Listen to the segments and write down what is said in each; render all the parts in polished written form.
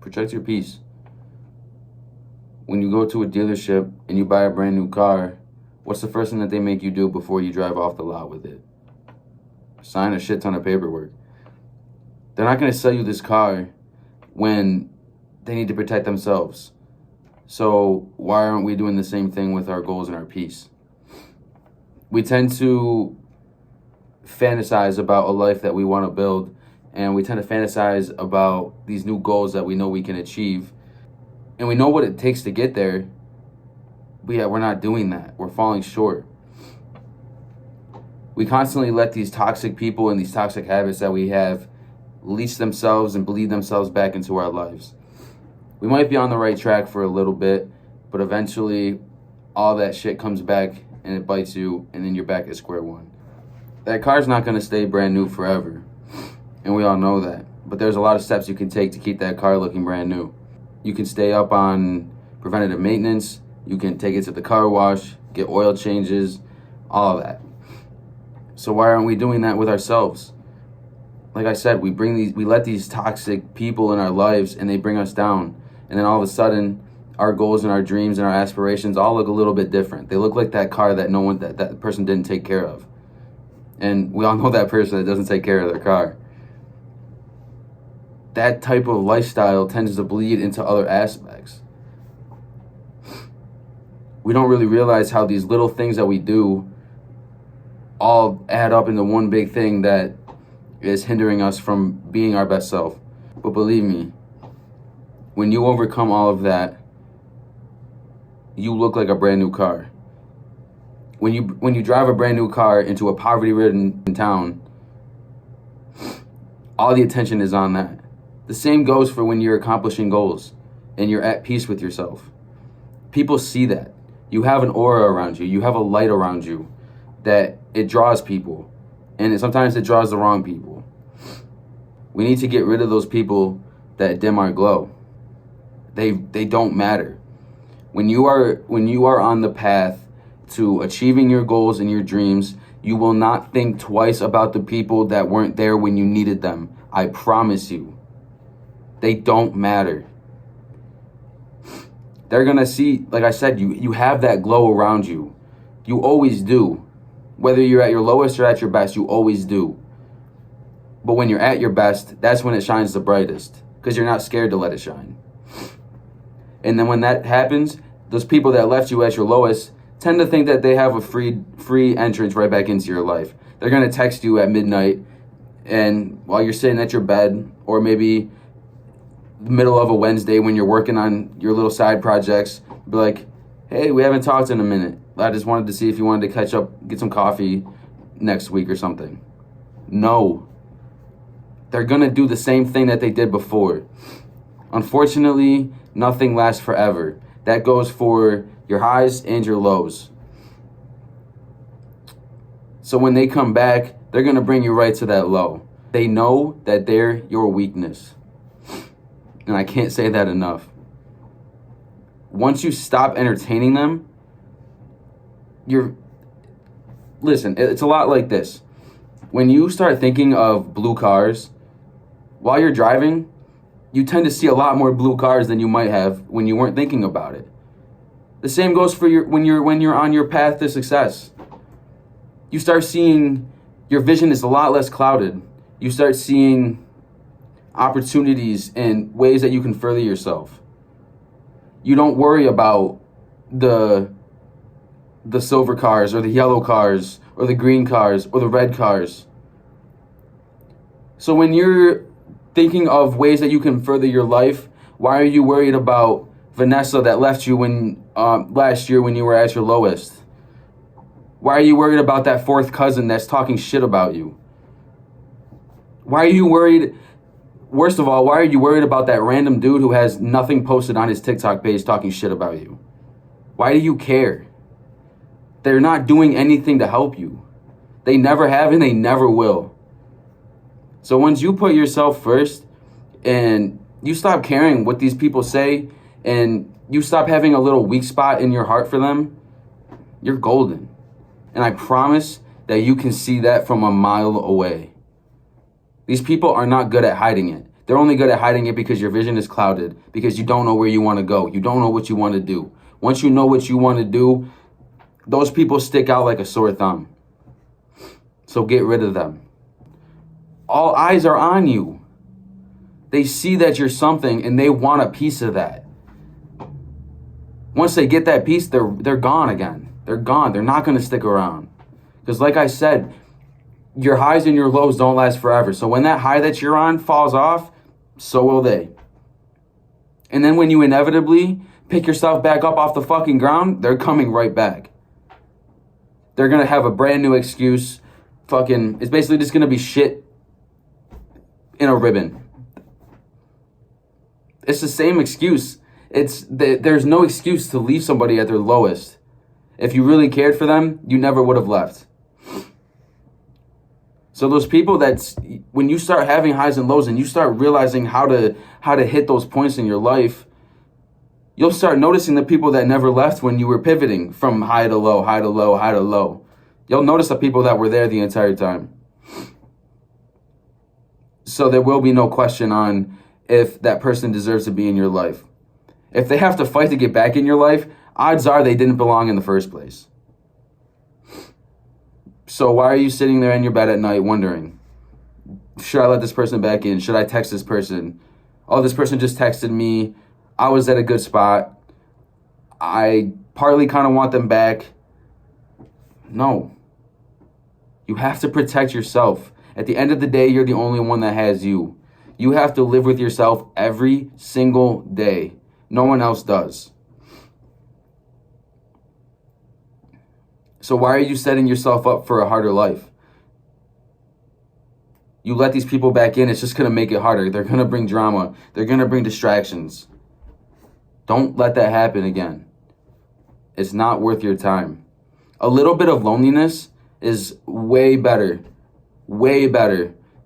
Protect your peace. When you go to a dealership and you buy a brand new car, what's the first thing that they make you do before you drive off the lot with it? Sign a shit ton of paperwork. They're not going to sell you this car when they need to protect themselves. So why aren't we doing the same thing with our goals and our peace? We tend to fantasize about a life that we want to build, and we tend to fantasize about these new goals that we know we can achieve, and we know what it takes to get there, but yet we're not doing that. We're falling short. We constantly let these toxic people and these toxic habits that we have leach themselves and bleed themselves back into our lives. We might be on the right track for a little bit, but eventually all that shit comes back and it bites you, and then you're back at square one. That car's not going to stay brand new forever, and we all know that. But there's a lot of steps you can take to keep that car looking brand new. You can stay up on preventative maintenance. You can take it to the car wash, get oil changes, all of that. So why aren't we doing that with ourselves? Like I said, we let these toxic people in our lives, and they bring us down. And then all of a sudden, our goals and our dreams and our aspirations all look a little bit different. They look like that car that that person didn't take care of. And we all know that person that doesn't take care of their car. That type of lifestyle tends to bleed into other aspects. We don't really realize how these little things that we do all add up into one big thing that is hindering us from being our best self. But believe me, when you overcome all of that, you look like a brand new car. When you drive a brand new car into a poverty-ridden town, all the attention is on that. The same goes for when you're accomplishing goals and you're at peace with yourself. People see that. You have an aura around you. You have a light around you that it draws people. And sometimes it draws the wrong people. We need to get rid of those people that dim our glow. They don't matter. When you are on the path to achieving your goals and your dreams, you will not think twice about the people that weren't there when you needed them. I promise you. They don't matter. They're gonna see, like I said, you have that glow around you. You always do. Whether you're at your lowest or at your best, you always do. But when you're at your best, that's when it shines the brightest, because you're not scared to let it shine. And then when that happens, those people that left you at your lowest tend to think that they have a free entrance right back into your life. They're going to text you at midnight, and while you're sitting at your bed, or maybe the middle of a Wednesday when you're working on your little side projects, be like, hey, we haven't talked in a minute. I just wanted to see if you wanted to catch up, get some coffee next week or something. No. They're going to do the same thing that they did before. Unfortunately, nothing lasts forever. That goes for your highs and your lows. So when they come back, they're going to bring you right to that low. They know that they're your weakness. And I can't say that enough. Once you stop entertaining them, listen, it's a lot like this. When you start thinking of blue cars, while you're driving, you tend to see a lot more blue cars than you might have when you weren't thinking about it. The same goes for when you're on your path to success. You start seeing your vision is a lot less clouded. You start seeing opportunities and ways that you can further yourself. You don't worry about the silver cars or the yellow cars or the green cars or the red cars. So when you're thinking of ways that you can further your life, why are you worried about Vanessa that left you last year when you were at your lowest? Why are you worried about that fourth cousin that's talking shit about you? Why are you worried? Worst of all, why are you worried about that random dude who has nothing posted on his TikTok page talking shit about you? Why do you care? They're not doing anything to help you. They never have and they never will. So once you put yourself first and you stop caring what these people say and you stop having a little weak spot in your heart for them, you're golden. And I promise that you can see that from a mile away. These people are not good at hiding it. They're only good at hiding it because your vision is clouded, because you don't know where you want to go. You don't know what you want to do. Once you know what you want to do, those people stick out like a sore thumb. So get rid of them. All eyes are on you. They see that you're something and they want a piece of that. Once they get that piece, they're gone again. They're gone. They're not going to stick around. Because like I said, your highs and your lows don't last forever. So when that high that you're on falls off, so will they. And then when you inevitably pick yourself back up off the fucking ground, they're coming right back. They're going to have a brand new excuse. It's basically just going to be shit in a ribbon. It's the same excuse. There's no excuse to leave somebody at their lowest. If you really cared for them, you never would have left. So those people when you start having highs and lows and you start realizing how to hit those points in your life, you'll start noticing the people that never left when you were pivoting from high to low, high to low, high to low. You'll notice the people that were there the entire time. So there will be no question on if that person deserves to be in your life. If they have to fight to get back in your life, odds are they didn't belong in the first place. So why are you sitting there in your bed at night wondering, should I let this person back in? Should I text this person? Oh, this person just texted me. I was at a good spot. I partly kind of want them back. No. You have to protect yourself. At the end of the day, you're the only one that has you. You have to live with yourself every single day. No one else does. So why are you setting yourself up for a harder life? You let these people back in, it's just going to make it harder. They're going to bring drama. They're going to bring distractions. Don't let that happen again. It's not worth your time. A little bit of loneliness is way better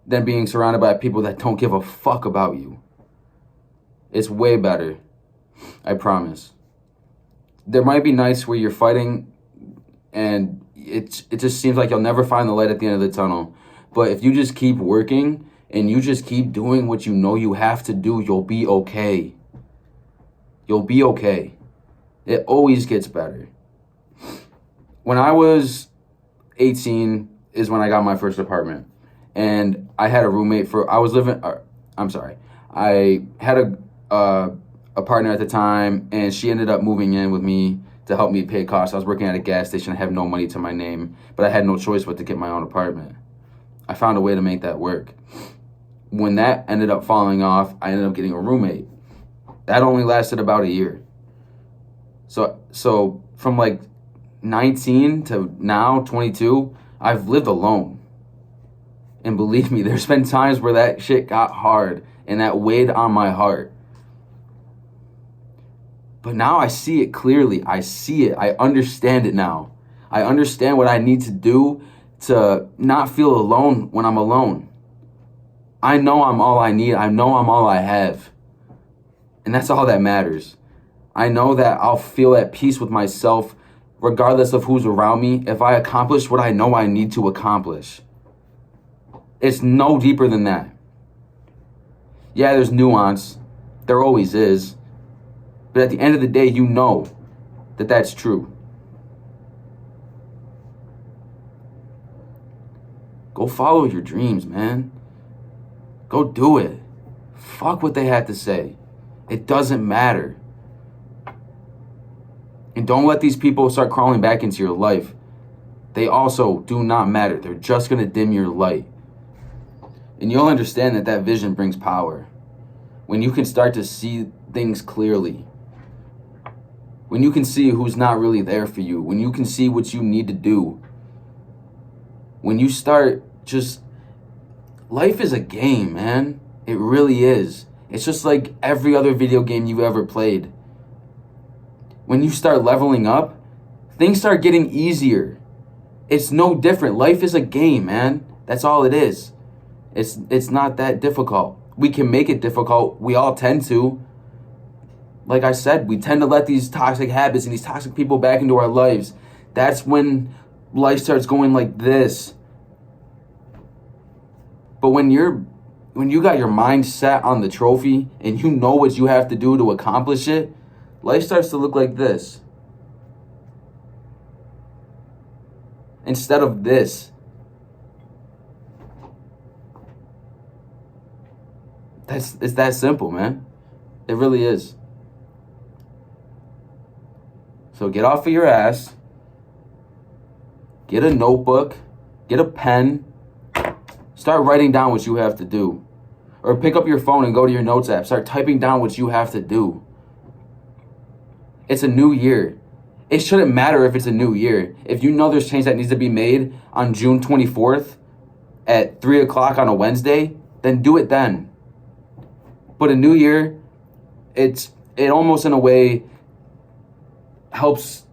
than being surrounded by people that don't give a fuck about you. It's way better. I promise. There might be nights where you're fighting and it just seems like you'll never find the light at the end of the tunnel. But if you just keep working and you just keep doing what you know you have to do, you'll be okay. You'll be okay. It always gets better. When I was 18 is when I got my first apartment. And I had a roommate I had a partner at the time, and she ended up moving in with me to help me pay costs. I was working at a gas station. I have no money to my name, but I had no choice but to get my own apartment. I found a way to make that work. When that ended up falling off, I ended up getting a roommate. That only lasted about a year. So from like 19 to now, 22, I've lived alone. And believe me, there's been times where that shit got hard and that weighed on my heart. But now I see it clearly. I see it. I understand it now. I understand what I need to do to not feel alone when I'm alone. I know I'm all I need. I know I'm all I have. And that's all that matters. I know that I'll feel at peace with myself regardless of who's around me if I accomplish what I know I need to accomplish. It's no deeper than that. Yeah, there's nuance. There always is. But at the end of the day, you know that that's true. Go follow your dreams, man. Go do it. Fuck what they had to say. It doesn't matter. And don't let these people start crawling back into your life. They also do not matter. They're just going to dim your light. And you'll understand that vision brings power. When you can start to see things clearly. When you can see who's not really there for you. When you can see what you need to do. When you start life is a game, man. It really is. It's just like every other video game you've ever played. When you start leveling up, things start getting easier. It's no different. Life is a game, man. That's all it is. It's not that difficult. We can make it difficult. We all tend to. Like I said, we tend to let these toxic habits and these toxic people back into our lives. That's when life starts going like this. But when you're when you got your mind set on the trophy and you know what you have to do to accomplish it, life starts to look like this. Instead of this. It's that simple, man. It really is. So get off of your ass. Get a notebook. Get a pen. Start writing down what you have to do. Or pick up your phone and go to your notes app. Start typing down what you have to do. It's a new year. It shouldn't matter if it's a new year. If you know there's change that needs to be made on June 24th at 3 o'clock on a Wednesday, then do it then. But a new year, it almost in a way helps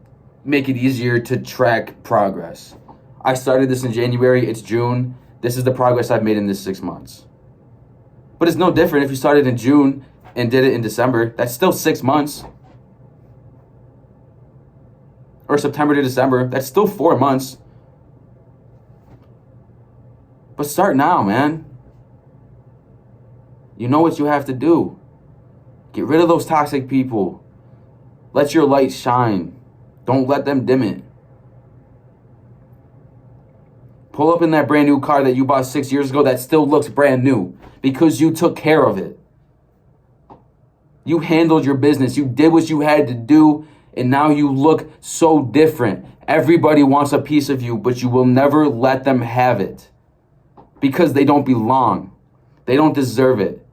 make it easier to track progress. I started this in January, it's June. This is the progress I've made in this 6 months. But it's no different if you started in June and did it in December. That's still 6 months. Or September to December, that's still 4 months. But start now, man. You know what you have to do. Get rid of those toxic people. Let your light shine. Don't let them dim it. Pull up in that brand new car that you bought 6 years ago that still looks brand new because you took care of it. You handled your business. You did what you had to do, and now you look so different. Everybody wants a piece of you, but you will never let them have it because they don't belong. They don't deserve it.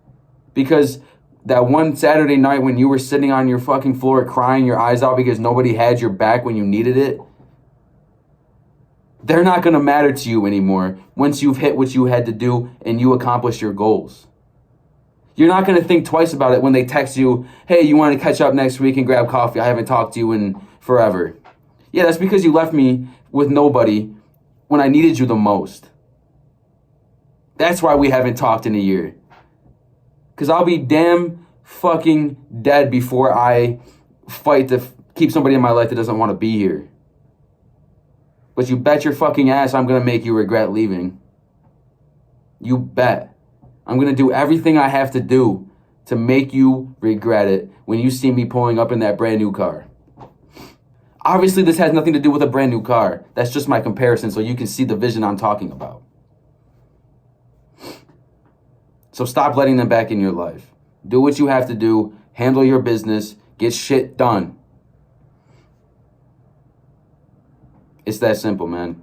Because that one Saturday night when you were sitting on your fucking floor crying your eyes out because nobody had your back when you needed it, they're not going to matter to you anymore once you've hit what you had to do and you accomplished your goals. You're not going to think twice about it when they text you, hey, you want to catch up next week and grab coffee? I haven't talked to you in forever. Yeah, that's because you left me with nobody when I needed you the most. That's why we haven't talked in a year. Because I'll be damn fucking dead before I fight to keep somebody in my life that doesn't want to be here. But you bet your fucking ass I'm going to make you regret leaving. You bet. I'm going to do everything I have to do to make you regret it when you see me pulling up in that brand new car. Obviously, this has nothing to do with a brand new car. That's just my comparison so you can see the vision I'm talking about. So stop letting them back in your life. Do what you have to do. Handle your business. Get shit done. It's that simple, man.